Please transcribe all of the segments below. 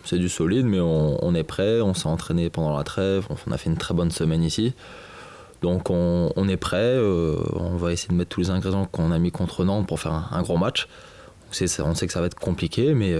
c'est du solide, mais on est prêt. On s'est entraîné pendant la trêve. On a fait une très bonne semaine ici. Donc on est prêt. On va essayer de mettre tous les ingrédients qu'on a mis contre Nantes pour faire un gros match. On sait que ça va être compliqué, mais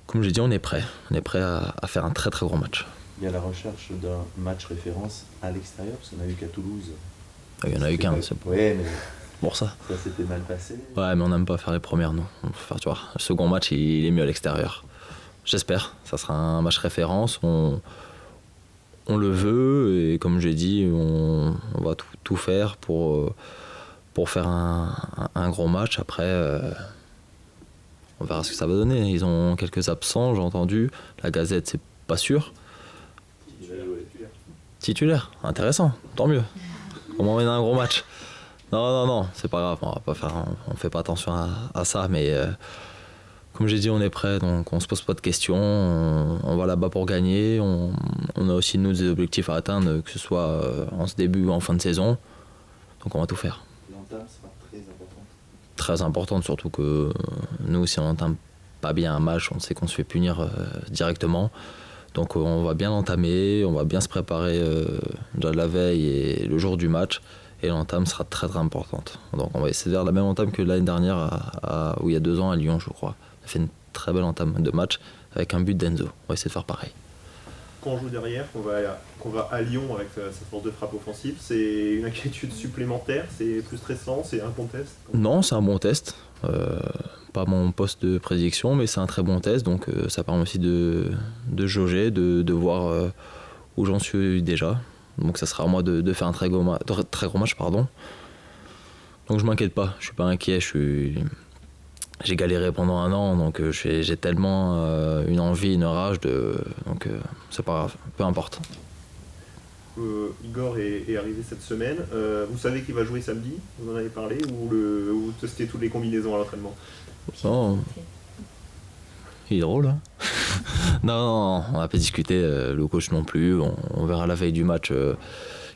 comme j'ai dit, on est prêt. On est prêt à faire un très très gros match. Il y a la recherche d'un match référence à l'extérieur, parce qu'on a eu qu'à Toulouse. Il y en a eu qu'un. Oui, mais pour ça. Ça s'était mal passé. Ouais, mais on n'aime pas faire les premières, nous. On peut faire, tu vois, le second match, il est mieux à l'extérieur. J'espère. Ça sera un match référence. On le veut, et comme j'ai dit, on va tout faire pour faire un gros match. Après, on verra ce que ça va donner. Ils ont quelques absents, j'ai entendu. La Gazette, c'est pas sûr. Titulaire, intéressant, tant mieux. On m'emmène un gros match. Non, c'est pas grave, on fait pas attention à ça, mais comme j'ai dit, on est prêt, donc on se pose pas de questions, on va là-bas pour gagner, on a aussi nous des objectifs à atteindre, que ce soit en ce début ou en fin de saison, donc on va tout faire. L'entame sera très importante. Très importante, surtout que nous, si on n'entame pas bien un match, on sait qu'on se fait punir directement. Donc on va bien l'entamer, on va bien se préparer déjà la veille et le jour du match. Et l'entame sera très très importante. Donc on va essayer de faire la même entame que l'année dernière, où il y a 2 ans à Lyon, je crois. On a fait une très belle entame de match avec un but d'Enzo. On va essayer de faire pareil. Quand on joue derrière, qu'on va à Lyon avec sa force de frappe offensive, c'est une inquiétude supplémentaire, c'est plus stressant, c'est un bon test? Non, c'est un bon test. Pas mon poste de prédiction, mais c'est un très bon test. Donc ça permet aussi de jauger, de voir où j'en suis déjà. Donc ça sera à moi de faire un très gros match. Donc je m'inquiète pas, je suis pas inquiet. J'ai galéré pendant 1 an, donc j'ai tellement une envie, une rage, donc c'est pas grave, peu importe. Igor est arrivé cette semaine. Vous savez qu'il va jouer samedi? Vous en avez parlé? Ou testez toutes les combinaisons à l'entraînement? Non. Il est drôle, hein. Non, on n'a pas discuté, le coach non plus. On verra la veille du match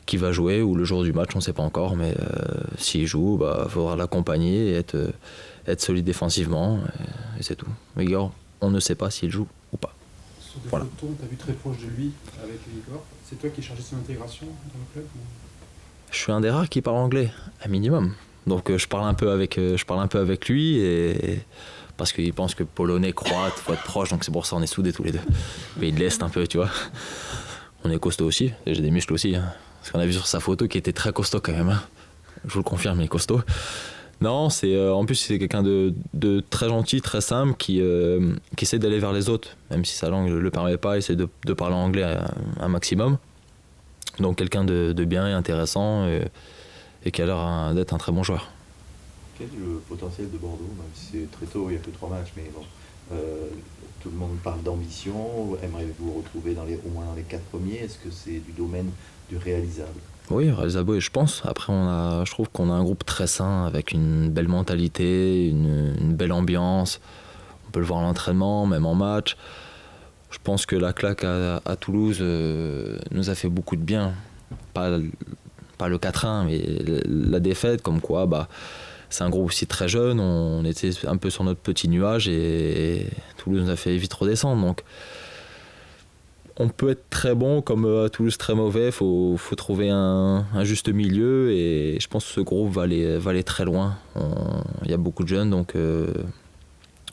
qui va jouer, ou le jour du match, on ne sait pas encore. Mais s'il joue, il faudra l'accompagner et être solide défensivement. Et c'est tout. Mais Igor, on ne sait pas s'il joue ou pas. Sur des photos, on t'a vu très proche de lui avec Igor. C'est toi qui as chargé son intégration dans le club? Je suis un des rares qui parle anglais, un minimum. Donc je parle un peu avec lui, et parce qu'il pense que polonais, croate, faut être proche, donc c'est pour ça on est soudés tous les deux. Pays de l'Est un peu, tu vois. On est costaud aussi, j'ai des muscles aussi. Hein. Parce qu'on a vu sur sa photo qu'il était très costaud quand même. Hein. Je vous le confirme, il est costaud. Non, en plus c'est quelqu'un de très gentil, très simple, qui essaie d'aller vers les autres, même si sa langue ne le permet pas, il essaie de parler anglais un maximum. Donc quelqu'un de bien et intéressant, et qui a l'air d'être un très bon joueur. Quel est le potentiel de Bordeaux, même si c'est très tôt, il n'y a que 3 matchs, mais bon, tout le monde parle d'ambition, aimeriez-vous vous retrouver au moins dans les 4 premiers? Est-ce que c'est du domaine du réalisable? Oui, réalisable, je pense. Après, je trouve qu'on a un groupe très sain, avec une belle mentalité, une belle ambiance. On peut le voir à l'entraînement, même en match. Je pense que la claque à Toulouse nous a fait beaucoup de bien. Pas le 4-1, mais la défaite, comme quoi c'est un groupe aussi très jeune, on était un peu sur notre petit nuage, et Toulouse nous a fait vite redescendre. Donc on peut être très bon comme à Toulouse très mauvais, faut trouver un juste milieu, et je pense que ce groupe va aller très loin. Il y a beaucoup de jeunes, donc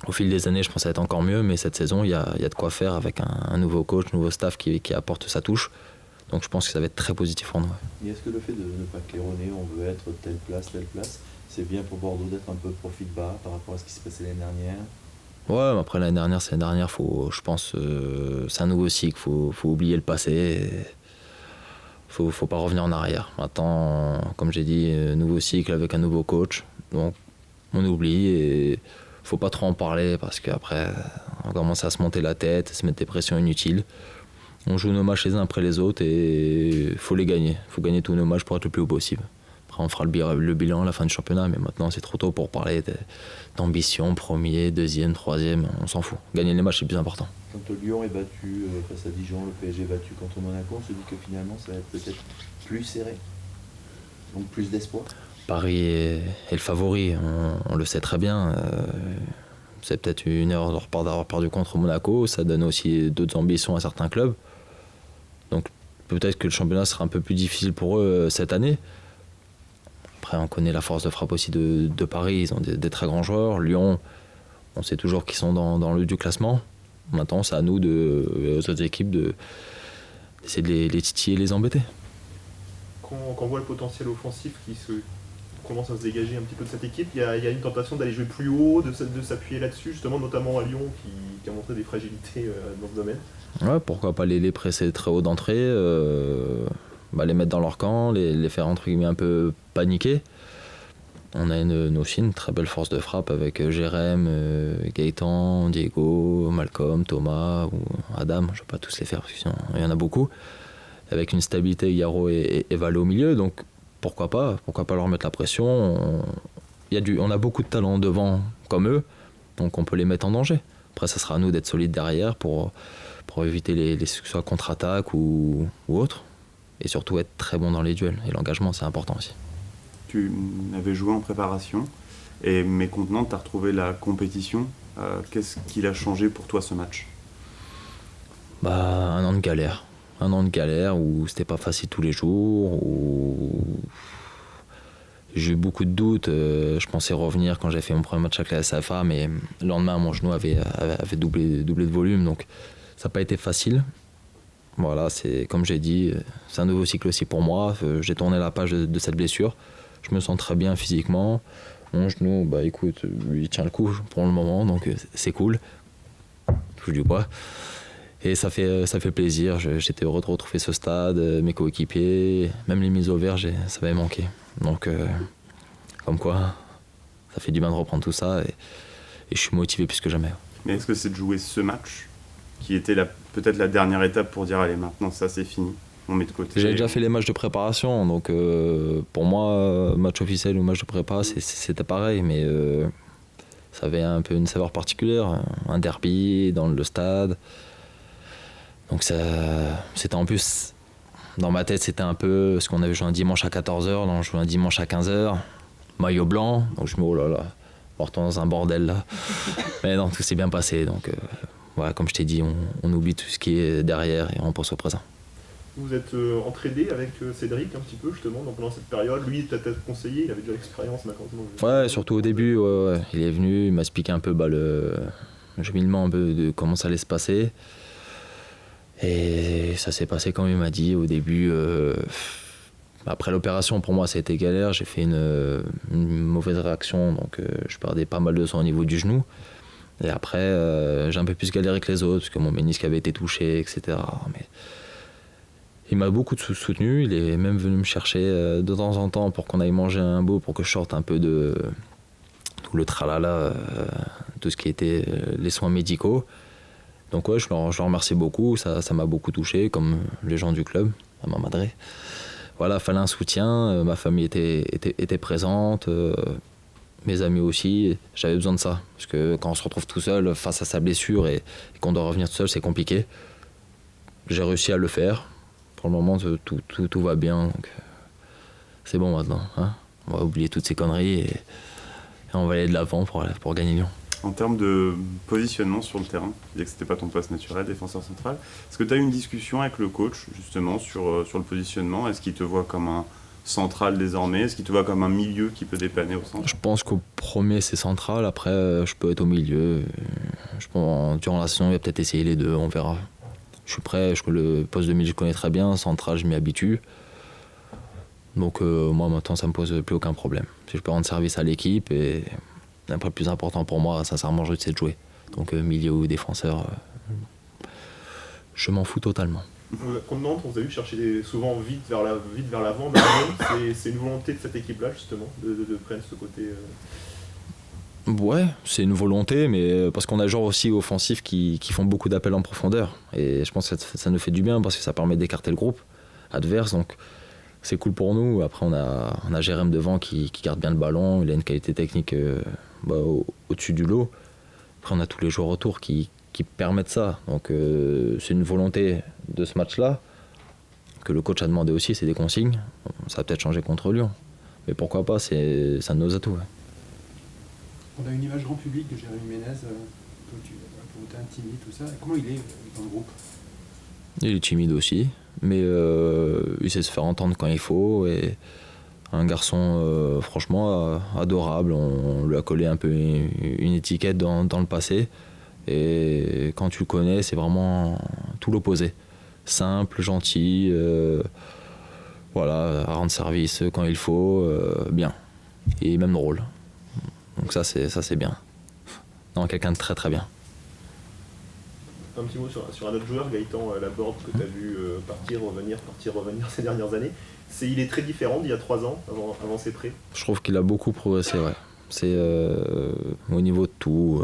au fil des années je pense que ça va être encore mieux, mais cette saison il y a de quoi faire avec un nouveau coach, nouveau staff qui apporte sa touche. Donc je pense que ça va être très positif pour nous. Et est-ce que le fait de ne pas claironner, on veut être telle place, c'est bien pour Bordeaux d'être un peu profil bas par rapport à ce qui s'est passé l'année dernière? Ouais, mais après l'année dernière, je pense c'est un nouveau cycle, faut oublier le passé, faut pas revenir en arrière. Maintenant, comme j'ai dit, nouveau cycle avec un nouveau coach, donc on oublie, et faut pas trop en parler, parce qu'après on commence à se monter la tête, se mettre des pressions inutiles. On joue nos matchs les uns après les autres, et faut les gagner. Faut gagner tous nos matchs pour être le plus haut possible. Après, on fera le bilan à la fin du championnat, mais maintenant c'est trop tôt pour parler d'ambition, premier, deuxième, troisième, on s'en fout. Gagner les matchs, c'est le plus important. Quand Lyon est battu face à Dijon, le PSG est battu contre Monaco, on se dit que finalement ça va être peut-être plus serré, donc plus d'espoir. Paris est le favori, on le sait très bien. C'est peut-être une erreur de leur part d'avoir perdu contre Monaco. Ça donne aussi d'autres ambitions à certains clubs. Donc peut-être que le championnat sera un peu plus difficile pour eux cette année. Après, on connaît la force de frappe aussi de Paris. Ils ont des très grands joueurs. Lyon, on sait toujours qu'ils sont dans le haut du classement. Maintenant, c'est à nous et aux autres équipes d'essayer de les titiller et les embêter. Quand on voit le potentiel offensif qui commence à se dégager un petit peu de cette équipe, il y a une tentation d'aller jouer plus haut, de s'appuyer là-dessus, justement, notamment à Lyon qui a montré des fragilités dans ce domaine. Ouais, pourquoi pas les presser très haut d'entrée, les mettre dans leur camp, les faire entre guillemets un peu paniquer. On a aussi une très belle force de frappe avec Jérém, Gaëtan, Diego, Malcolm, Thomas ou Adam. Je ne vais pas tous les faire parce qu'il y en a beaucoup. Avec une stabilité, Yaro et Valo au milieu. Donc pourquoi pas leur mettre la pression. On a beaucoup de talents devant comme eux, donc on peut les mettre en danger. Après, ça sera à nous d'être solides derrière pour éviter les soit contre-attaques ou autres. Et surtout être très bon dans les duels. Et l'engagement, c'est important aussi. Tu avais joué en préparation, mais contenant, tu as retrouvé la compétition. Qu'est-ce qu'il a changé pour toi ce match ? Un an de galère. Un an de galère où c'était pas facile tous les jours, où j'ai eu beaucoup de doutes. Je pensais revenir quand j'ai fait mon premier match avec la SFA, mais le lendemain, mon genou avait doublé de volume, donc ça n'a pas été facile. Voilà, c'est comme j'ai dit, c'est un nouveau cycle aussi pour moi. J'ai tourné la page de cette blessure. Je me sens très bien physiquement. Mon genou, écoute, il tient le coup pour le moment, donc c'est cool. Je touche du bois. Et ça fait plaisir. J'étais heureux de retrouver ce stade, mes coéquipiers, même les mises au vert, ça m'avait manqué. Donc, comme quoi, ça fait du bien de reprendre tout ça et je suis motivé plus que jamais. Mais est-ce que c'est de jouer ce match qui était peut-être la dernière étape pour dire allez, maintenant ça c'est fini, on met de côté? J'ai déjà fait les matchs de préparation, donc pour moi, match officiel ou match de prépa, c'était pareil, mais ça avait un peu une saveur particulière, un derby dans le stade. Donc c'était en plus, dans ma tête, c'était un peu ce qu'on avait joué un dimanche à 14h, là on jouait un dimanche à 15h, maillot blanc, donc je me dis oh là là, on retourne dans un bordel là. Mais non, tout s'est bien passé, donc voilà, comme je t'ai dit, on oublie tout ce qui est derrière et on pense au présent. Vous êtes entraîné avec Cédric un petit peu justement pendant cette période. Lui, il t'a peut-être conseillé, il avait déjà l'expérience malheureusement. Ouais, surtout au début, ouais. Il est venu, il m'a expliqué un peu le cheminement un peu de comment ça allait se passer. Et ça s'est passé comme il m'a dit au début. Après l'opération, pour moi, ça a été galère. J'ai fait une mauvaise réaction, donc je perdais pas mal de sang au niveau du genou. Et après, j'ai un peu plus galéré que les autres, parce que mon ménisque avait été touché, etc. Mais il m'a beaucoup soutenu. Il est même venu me chercher de temps en temps pour qu'on aille manger un bout, pour que je sorte un peu de tout le tralala, tout ce qui était les soins médicaux. Donc ouais, je le remercie beaucoup, ça m'a beaucoup touché, comme les gens du club, à ma madre. Voilà, fallait un soutien, ma famille était présente, mes amis aussi, j'avais besoin de ça. Parce que quand on se retrouve tout seul face à sa blessure et qu'on doit revenir tout seul, c'est compliqué. J'ai réussi à le faire. Pour le moment, tout va bien, donc c'est bon maintenant. Hein, on va oublier toutes ces conneries et on va aller de l'avant pour gagner Lyon. En termes de positionnement sur le terrain, tu disais que c'était pas ton poste naturel, défenseur central. Est-ce que tu as eu une discussion avec le coach justement sur le positionnement? Est-ce qu'il te voit comme un central désormais? Est-ce qu'il te voit comme un milieu qui peut dépanner au centre? Je pense qu'au premier c'est central, après je peux être au milieu. Je pense, durant la saison, il va peut-être essayer les deux, on verra. Je suis prêt, le poste de milieu je connais très bien, central je m'y habitue. Donc moi maintenant ça me pose plus aucun problème. Si je peux rendre service à l'équipe et après, le plus important pour moi, sincèrement, c'est de jouer. Donc milieu ou défenseur, je m'en fous totalement. Contre Nantes, on vous a vu chercher souvent vite vers l'avant, mais c'est une volonté de cette équipe-là, justement, de prendre ce côté... Ouais, c'est une volonté, mais parce qu'on a genre aussi offensifs qui font beaucoup d'appels en profondeur. Et je pense que ça nous fait du bien parce que ça permet d'écarter le groupe adverse. Donc c'est cool pour nous. Après, on a Jérém devant qui garde bien le ballon. Il a une qualité technique au-dessus du lot. Après, on a tous les joueurs autour qui permettent ça. Donc c'est une volonté de ce match-là que le coach a demandé aussi, c'est des consignes. Ça a peut-être changé contre Lyon. Mais pourquoi pas, c'est un de nos atouts. Ouais. On a une image grand public de Jérémy Ménez, pour t'es timide, tout ça. Comment il est dans le groupe? Il est timide aussi, mais il sait se faire entendre quand il faut. Et un garçon franchement adorable. On lui a collé un peu une étiquette dans le passé. Et quand tu le connais, c'est vraiment tout l'opposé. Simple, gentil, voilà, à rendre service quand il faut, bien. Et même drôle. Donc ça c'est bien. Non, quelqu'un de très très bien. Un petit mot sur un autre joueur, Gaëtan Laborde, que tu as vu partir, revenir ces dernières années. Il est très différent d'il y a 3 ans, avant ses prêts. Je trouve qu'il a beaucoup progressé, ouais. C'est au niveau de tout.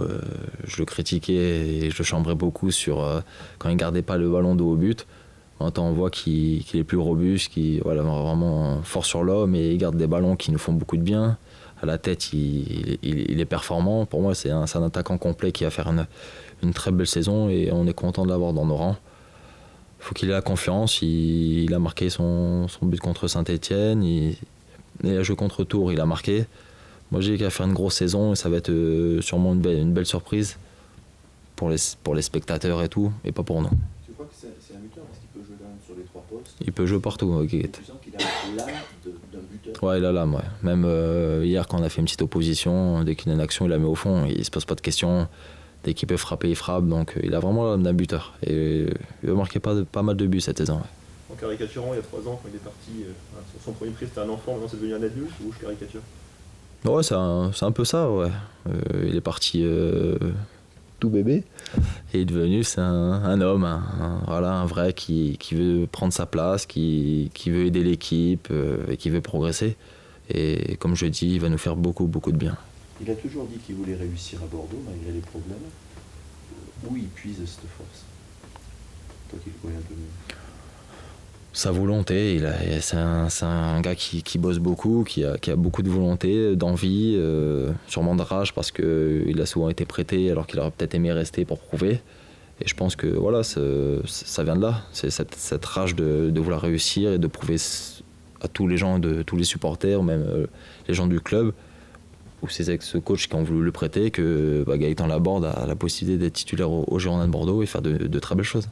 Je le critiquais et je le chambrais beaucoup sur quand il gardait pas le ballon de haut but. Maintenant, on voit qu'il est plus robuste, qu'il voilà, vraiment fort sur l'homme et il garde des ballons qui nous font beaucoup de bien. À la tête, il est performant. Pour moi, c'est un attaquant complet qui va faire une très belle saison et on est content de l'avoir dans nos rangs. Il faut qu'il ait la confiance. Il a marqué son but contre Saint-Etienne. Il a joué contre Tours, il a marqué. Moi, j'ai qu'il va faire une grosse saison et ça va être sûrement une belle surprise pour les spectateurs et tout, et pas pour nous. Tu crois que c'est un buteur parce qu'il peut jouer quand même sur les 3 postes? Il peut jouer partout, Tu sens qu'il a l'âme d'un buteur? Ouais, il a l'âme, ouais. Même hier, quand on a fait une petite opposition, dès qu'il y a une action, il la met au fond, il se pose pas de questions. Dès qu'il peut frapper, il frappe, donc il a vraiment l'âme d'un buteur. Et il va marquer pas mal de buts cette saison. Ouais. En caricaturant, il y a 3 ans, quand il est parti, son premier prix c'était un enfant, maintenant c'est devenu un adulte, ou je caricature? Ouais, c'est un peu ça, ouais. Il est parti tout bébé et il est devenu c'est un homme, voilà, un vrai qui veut prendre sa place, qui veut aider l'équipe et qui veut progresser. Et comme je dis, il va nous faire beaucoup de bien. Il a toujours dit qu'il voulait réussir à Bordeaux malgré les problèmes. Où il puise cette force? Toi qui le connais un peu mieux. Sa volonté, c'est un gars qui bosse beaucoup, qui a beaucoup de volonté, d'envie, sûrement de rage parce qu'il a souvent été prêté alors qu'il aurait peut-être aimé rester pour prouver. Et je pense que voilà, ça vient de là, c'est cette rage de vouloir réussir et de prouver à tous les gens, tous les supporters, même les gens du club, ou ces ex-coachs qui ont voulu le prêter, que Gaëtan Laborde a la possibilité d'être titulaire au Girondins de Bordeaux et faire de très belles choses.